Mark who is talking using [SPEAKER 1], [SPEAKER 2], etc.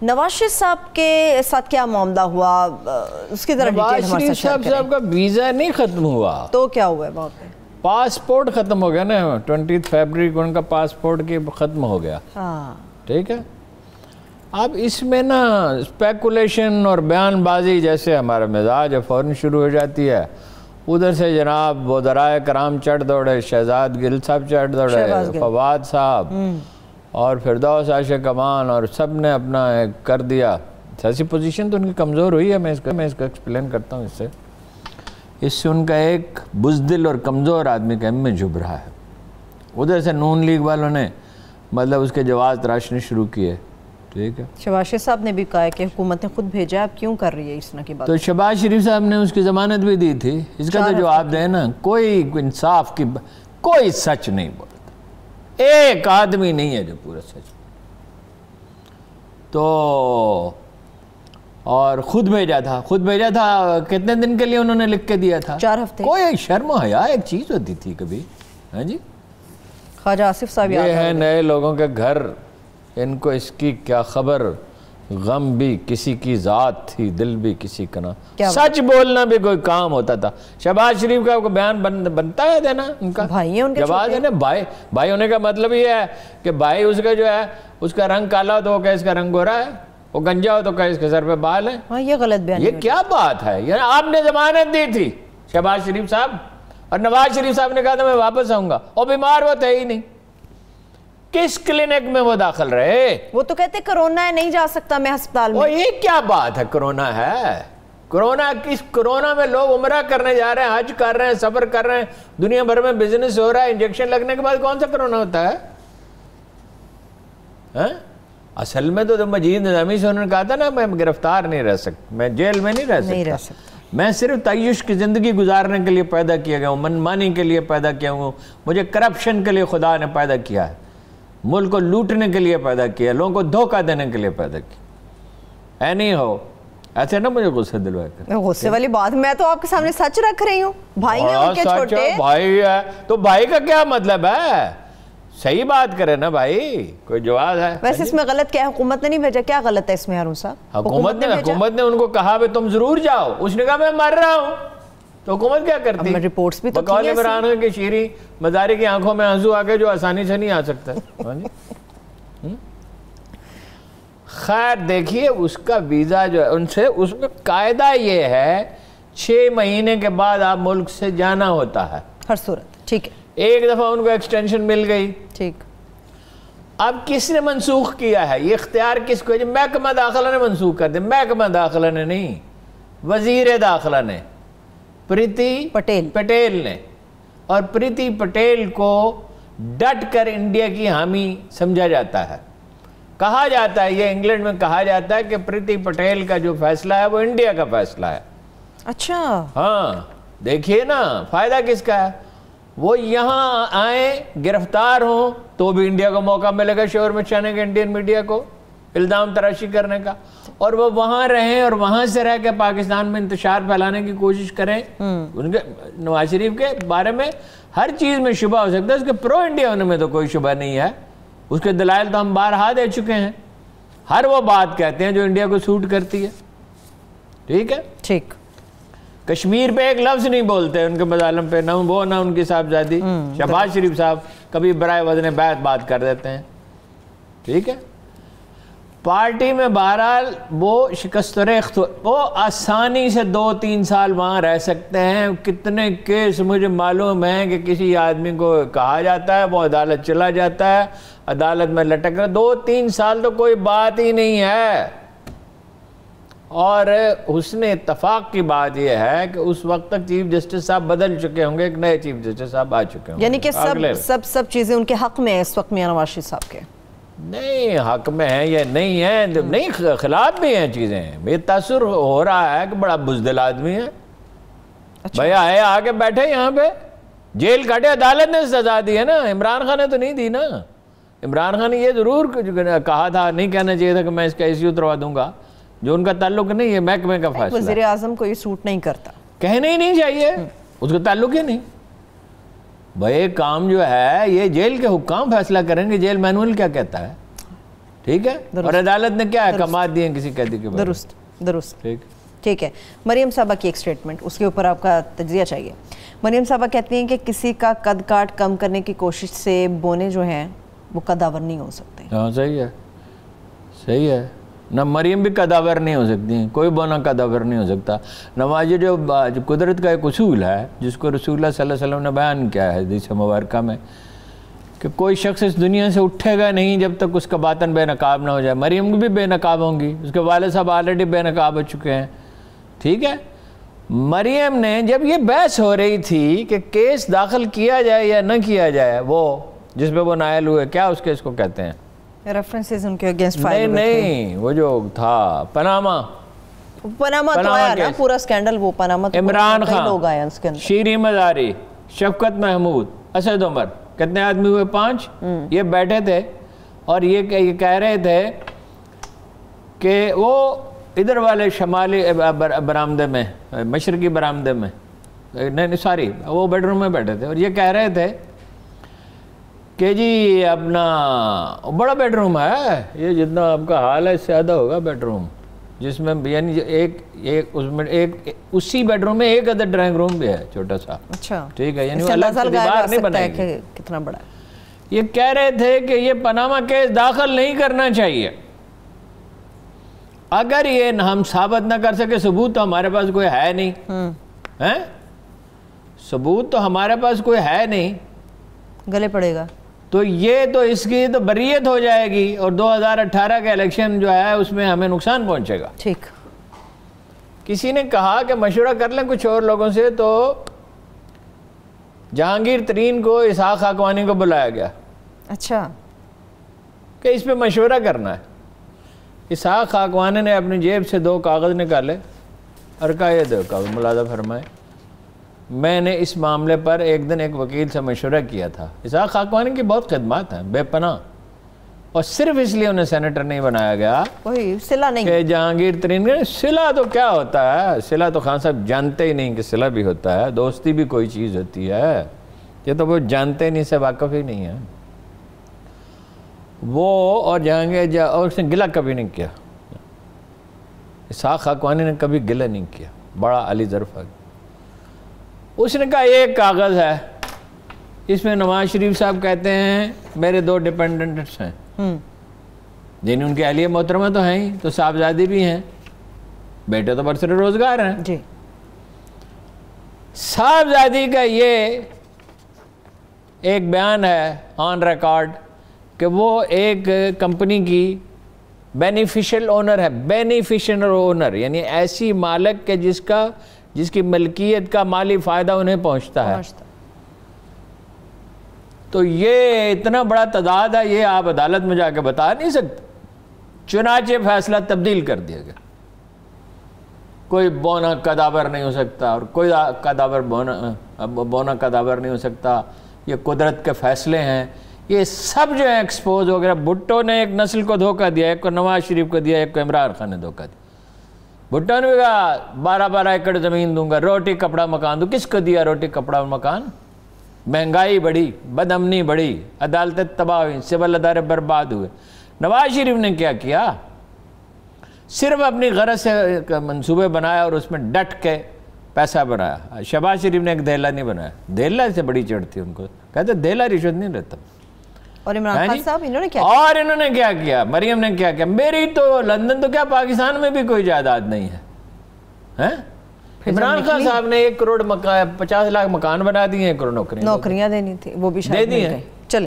[SPEAKER 1] نواز شریف صاحب کے ساتھ کیا معاملہ ہوا اس کی طرف
[SPEAKER 2] نواز شریف صاحب کا ویزا نہیں ختم ہوا
[SPEAKER 1] تو کیا ہوا ہے وہاں پہ؟
[SPEAKER 2] پاسپورٹ ختم ہو گیا نا 20 فیبرری کو ان کا پاسپورٹ کی ختم ہو گیا. ٹھیک ہے. اب اس میں نا اسپیکولیشن اور بیان بازی جیسے ہمارا مزاج ہے فوراً شروع ہو جاتی ہے. ادھر سے جناب وزرائے کرام چڑھ دوڑے, شہزاد گل صاحب چڑھ دوڑے, فواد صاحب اور فردوس عاشق امان, اور سب نے اپنا کر دیا. سیاسی پوزیشن تو ان کی کمزور ہوئی ہے. میں اس کا ایکسپلین کرتا ہوں. اس سے ان کا ایک بزدل اور کمزور آدمی کا میں جھب رہا ہے. ادھر سے نون لیگ والوں نے مطلب اس کے جواز تراشنے شروع کیے. ٹھیک ہے.
[SPEAKER 1] شہباز شریف صاحب نے بھی کہا ہے کہ حکومت نے خود بھیجا, آپ کیوں کر رہی ہے اس طرح کی بات؟
[SPEAKER 2] تو شہباز شریف صاحب نے اس کی ضمانت بھی دی تھی. اس کا تو جواب دے نا, کوئی انصاف کی کوئی سچ نہیں بولتا. ایک آدمی نہیں ہے جو پورا سچ. تو اور خود بھیجا تھا کتنے دن کے لیے انہوں نے لکھ کے دیا تھا؟
[SPEAKER 1] 4 ہفتے.
[SPEAKER 2] کوئی شرم و حیا ایک چیز ہوتی تھی کبھی؟ ہاں جی,
[SPEAKER 1] خواجہ آصف صاحب
[SPEAKER 2] یہ ہیں نئے لوگوں کے گھر, ان کو اس کی کیا خبر. غم بھی کسی کی ذات تھی, دل بھی کسی کا نا. سچ بولنا بھی کوئی کام ہوتا تھا. شہباز شریف کا بیان بنتا ہے دینا ان کا
[SPEAKER 1] بھائی ہیں ان کے
[SPEAKER 2] جواز ہے نا. بھائی ہونے کا مطلب یہ ہے کہ بھائی اس کا جو ہے اس کا رنگ کالا ہو تو وہ کہ اس کا رنگ گورا ہے, وہ گنجا ہو تو کہ اس کے سر پہ بال ہے.
[SPEAKER 1] ہاں یہ غلط بیان.
[SPEAKER 2] یہ کیا بات ہے؟ یعنی آپ نے ضمانت دی تھی شہباز شریف صاحب, اور نواز شریف صاحب نے کہا تھا میں واپس آؤں گا, اور بیمار وہ تھے ہی نہیں. کس کلینک میں وہ داخل رہے؟ وہ
[SPEAKER 1] تو کہتے کرونا ہے نہیں جا سکتا میں ہسپتال میں.
[SPEAKER 2] یہ کیا بات ہے؟ کرونا ہے. کرونا میں لوگ عمرہ کرنے جا رہے ہیں, حج کر رہے ہیں, سفر کر رہے ہیں, دنیا بھر میں بزنس ہو رہا ہے. انجیکشن لگنے کے بعد کون سا کرونا ہوتا ہے؟ اصل میں تو مجید نظامی سے انہوں نے کہا تھا نا میں گرفتار نہیں رہ سکتا, میں جیل میں نہیں رہ سکتا. میں صرف تعیش کی زندگی گزارنے کے لیے پیدا کیا گیا ہوں, منمانی کے لیے پیدا کیا ہوں. مجھے کرپشن کے لیے خدا نے پیدا کیا ہے, ملک کو لوٹنے کے لیے پیدا کیا, لوگوں کو دھوکہ دینے کے لیے پیدا کیا. نہیں ہو ایسے نا مجھے غصہ دلوایا کر.
[SPEAKER 1] غصے والی بات, میں تو آپ کے سامنے سچ رکھ رہی ہوں. بھائی ہیں ان کے چھوٹے.
[SPEAKER 2] بھائی ہے تو بھائی کا کیا مطلب ہے؟ صحیح بات کرے نا بھائی, کوئی جواز ہے.
[SPEAKER 1] ویسے اس میں غلط کیا ہے؟ حکومت نے نہیں بھیجا, کیا غلط ہے اس میں ہارون صاحب؟
[SPEAKER 2] حکومت نے ان کو کہا تم ضرور جاؤ. اس نے کہا میں مر رہا ہوں, تو حکومت کیا کرتی؟
[SPEAKER 1] رپورٹس بھی تو
[SPEAKER 2] بقول عمران خان کی شیریں مزاری کی آنکھوں میں آنسو آ کے جو آسانی سے نہیں آ سکتا. خیر دیکھیے اس کا ویزا جو ہے ان سے, اس میں قاعدہ یہ ہے 6 مہینے کے بعد آپ ملک سے جانا ہوتا ہے
[SPEAKER 1] ہر صورت. ٹھیک ہے. ایک
[SPEAKER 2] دفعہ ان کو ایکسٹینشن مل گئی.
[SPEAKER 1] ٹھیک.
[SPEAKER 2] اب کس نے منسوخ کیا ہے یہ اختیار؟ کس کو؟ محکمہ داخلہ نے منسوخ کر دیا. محکمہ داخلہ نے نہیں, وزیر داخلہ نے, پریتی پٹیل نے. اور پریتی پٹیل کو ڈٹ کر انڈیا کی حامی سمجھا جاتا ہے. کہا جاتا ہے, یہ انگلینڈ میں کہا جاتا ہے کہ پریتی پٹیل کا جو فیصلہ ہے وہ انڈیا کا فیصلہ ہے.
[SPEAKER 1] اچھا.
[SPEAKER 2] ہاں دیکھیے نا فائدہ کس کا ہے. وہ یہاں آئیں گرفتار ہوں تو بھی انڈیا کو موقع ملے گا شور مچانے کا, انڈین میڈیا کو الزام تراشی کرنے کا. اور وہ وہاں رہیں اور وہاں سے رہ کے پاکستان میں انتشار پھیلانے کی کوشش کریں. ان کے نواز شریف کے بارے میں ہر چیز میں شبہ ہو سکتا ہے, اس کے پرو انڈیا ہونے میں تو کوئی شبہ نہیں ہے. اس کے دلائل تو ہم بارہا دے چکے ہیں. ہر وہ بات کہتے ہیں جو انڈیا کو سوٹ کرتی ہے. ٹھیک ہے.
[SPEAKER 1] ٹھیک.
[SPEAKER 2] کشمیر پہ ایک لفظ نہیں بولتے ان کے مظالم پہ, نہ وہ نہ ان کی صاحبزادی. شہباز شریف صاحب کبھی برائے وزن بیعت بات کر دیتے ہیں. ٹھیک ہے. پارٹی میں بہرحال وہ شکست ریخت, وہ آسانی سے 2-3 سال وہاں رہ سکتے ہیں. کتنے کیس مجھے معلوم ہیں کہ کسی آدمی کو کہا جاتا ہے وہ عدالت چلا جاتا ہے, عدالت میں لٹک رہا. 2-3 سال تو کوئی بات ہی نہیں ہے. اور حسن اتفاق کی بات یہ ہے کہ اس وقت تک چیف جسٹس صاحب بدل چکے ہوں گے, ایک نئے چیف جسٹس صاحب آ چکے ہوں گے.
[SPEAKER 1] یعنی کہ سب چیزیں ان کے حق میں ہیں اس وقت میاں نواز شریف صاحب کے؟
[SPEAKER 2] نہیں حق میں ہیں یا نہیں ہیں, نہیں خلاف بھی ہیں چیزیں. یہ تاثر ہو رہا ہے کہ بڑا بزدل آدمی ہے. بھائی آئے آ کے بیٹھے یہاں پہ, جیل کاٹے, عدالت نے سزا دی ہے نا, عمران خان نے تو نہیں دی نا. عمران خان نے یہ ضرور کہا تھا, نہیں کہنا چاہیے تھا کہ میں اس کا ایسی اتروا دوں گا, جو ان کا تعلق نہیں ہے, محکمے کا فیصلہ.
[SPEAKER 1] وزیر اعظم کو یہ سوٹ نہیں کرتا,
[SPEAKER 2] کہنا ہی نہیں چاہیے, اس کا تعلق ہی نہیں. بھائی کام جو ہے یہ جیل کے حکام فیصلہ کریں گے, جیل مینول کیا کہتا ہے. ٹھیک ہے. اور عدالت نے کیا احکامات دیے ہیں کسی قیدی کے بارے میں.
[SPEAKER 1] درست. ٹھیک ہے. مریم صاحبہ کی ایک سٹیٹمنٹ، اس کے اوپر آپ کا تجزیہ چاہیے. مریم صاحبہ کہتی ہیں کہ کسی کا قد کاٹ کم کرنے کی کوشش سے بونے جو ہیں وہ قداور نہیں ہو سکتے.
[SPEAKER 2] ہاں صحیح ہے. نہ مریم بھی قداور نہیں ہو سکتی ہیں، کوئی بونا قداور نہیں ہو سکتا. نماز جو قدرت کا ایک اصول ہے جس کو رسول اللہ صلی اللہ علیہ وسلم نے بیان کیا ہے حدیث مبارکہ میں کہ کوئی شخص اس دنیا سے اٹھے گا نہیں جب تک اس کا باطن بے نقاب نہ ہو جائے. مریم بھی بے نقاب ہوں گی، اس کے والد صاحب آلریڈی بے نقاب ہو چکے ہیں. ٹھیک ہے. مریم نے جب یہ بحث ہو رہی تھی کہ کیس داخل کیا جائے یا نہ کیا جائے، وہ جس پہ وہ نائل ہوئے، کیا اس کیس کو کہتے ہیں؟
[SPEAKER 1] ریفرنسز ان کے اگینسٹ فائل ہوئے تھے.
[SPEAKER 2] نہیں وہ جو تھا پاناما
[SPEAKER 1] تو آیا نا پورا سکینڈل. وہ پاناما
[SPEAKER 2] عمران خان، شیریں مزاری، شفقت محمود، اسد عمر، کتنے آدمی ہوئے؟ 5. یہ بیٹھے تھے اور یہ کہہ رہے تھے کہ وہ ادھر والے شمالی برآمدے میں، مشرقی برآمدے میں، نہیں سوری وہ بیڈ روم میں بیٹھے تھے اور یہ کہہ رہے تھے کہ جی اپنا بڑا بیڈ روم ہے، یہ جتنا آپ کا حال ہے اس سے زیادہ ہوگا بیڈ روم، جس میں یعنی اسی بیڈ روم میں ایک ادھر ڈرائنگ روم بھی ہے چھوٹا سا.
[SPEAKER 1] اچھا
[SPEAKER 2] ٹھیک ہے. یعنی الگ سے دیوار نہیں بنائی گی.
[SPEAKER 1] کتنا بڑا.
[SPEAKER 2] یہ کہہ رہے تھے کہ یہ پاناما کیس داخل نہیں کرنا چاہیے. اگر یہ ہم ثابت نہ کر سکے، ثبوت تو ہمارے پاس کوئی ہے نہیں، ثبوت تو ہمارے پاس کوئی ہے نہیں،
[SPEAKER 1] گلے پڑے گا
[SPEAKER 2] تو یہ تو اس کی تو بریت ہو جائے گی اور 2018 کا الیکشن جو ہے اس میں ہمیں نقصان پہنچے گا.
[SPEAKER 1] ٹھیک.
[SPEAKER 2] کسی نے کہا کہ مشورہ کر لیں کچھ اور لوگوں سے، تو جہانگیر ترین کو اسحاق خاقوانی کو بلایا گیا. اچھا. کہ اس پہ مشورہ کرنا ہے. اسحاق خاقوانی نے اپنی جیب سے 2 کاغذ نکالے اور کہا یہ دو کاغذ ملاحظہ فرمائے، میں نے اس معاملے پر ایک دن ایک وکیل سے مشورہ کیا تھا. اسحاق خاقوانی کی بہت خدمات ہیں بے پناہ، اور صرف اس لیے انہیں سینیٹر نہیں بنایا گیا کہ جہانگیر ترین نے صلح تو کیا ہوتا ہے، صلح تو خان صاحب جانتے ہی نہیں کہ صلح بھی ہوتا ہے، دوستی بھی کوئی چیز ہوتی ہے، یہ تو وہ جانتے نہیں، سے واقف ہی نہیں ہے وہ. اور جہانگیر اور اس نے گلہ کبھی نہیں کیا. اسحاق خاقوانی نے کبھی گلہ نہیں کیا، بڑا علی ظرف ہے. اس نے کہا ایک کاغذ ہے، اس میں نواز شریف صاحب کہتے ہیں میرے 2 ڈیپینڈنٹس ہیں، یعنی ان کے اہلیہ محترمہ تو ہیں ہی، تو صاحبزادی بھی ہیں، بیٹے تو برسر روزگار ہیں. جی. صاحبزادی کا یہ ایک بیان ہے آن ریکارڈ کہ وہ ایک کمپنی کی بینیفیشل اونر ہے. بینیفیشل اونر یعنی ایسی مالک کہ جس کی ملکیت کا مالی فائدہ انہیں پہنچتا ہے. تو یہ اتنا بڑا تعداد ہے، یہ آپ عدالت میں جا کے بتا نہیں سکتے. چنانچہ فیصلہ تبدیل کر دیا گیا. کوئی بونا قداور نہیں ہو سکتا اور کوئی بونا قداور نہیں ہو سکتا. یہ قدرت کے فیصلے ہیں. یہ سب جو ہیں ایکسپوز ہو گیا. بھٹو نے ایک نسل کو دھوکہ دیا، ایک کو نواز شریف کو دیا، ایک کو عمران خان نے دھوکہ دیا. بھٹو نے کہا 12 ایکڑ زمین دوں گا، روٹی کپڑا مکان دوں. کس کو دیا روٹی کپڑا مکان؟ مہنگائی بڑھی، بد امنی بڑھی، عدالتیں تباہ ہوئی، سول ادارے برباد ہوئے. نواز شریف نے کیا کیا؟ صرف اپنی غرض سے منصوبے بنایا اور اس میں ڈٹ کے پیسہ بنایا. شہباز شریف نے ایک دھیلا نہیں بنایا. دھیلا سے بڑی چڑھ تھی ان کو، کہتے دھیلا رشوت نہیں لیتا.
[SPEAKER 1] اور عمران خان صاحب انہوں نے
[SPEAKER 2] کیا کیا؟ مریم نے کیا کیا؟ میری تو لندن تو کیا پاکستان میں بھی کوئی جائیداد نہیں ہے. عمران خان صاحب نے 1 کروڑ 50 لاکھ مکان بنا دیے، 1 کروڑ نوکریاں
[SPEAKER 1] دینی تھی، وہ بھی شاید
[SPEAKER 2] دے دی ہیں.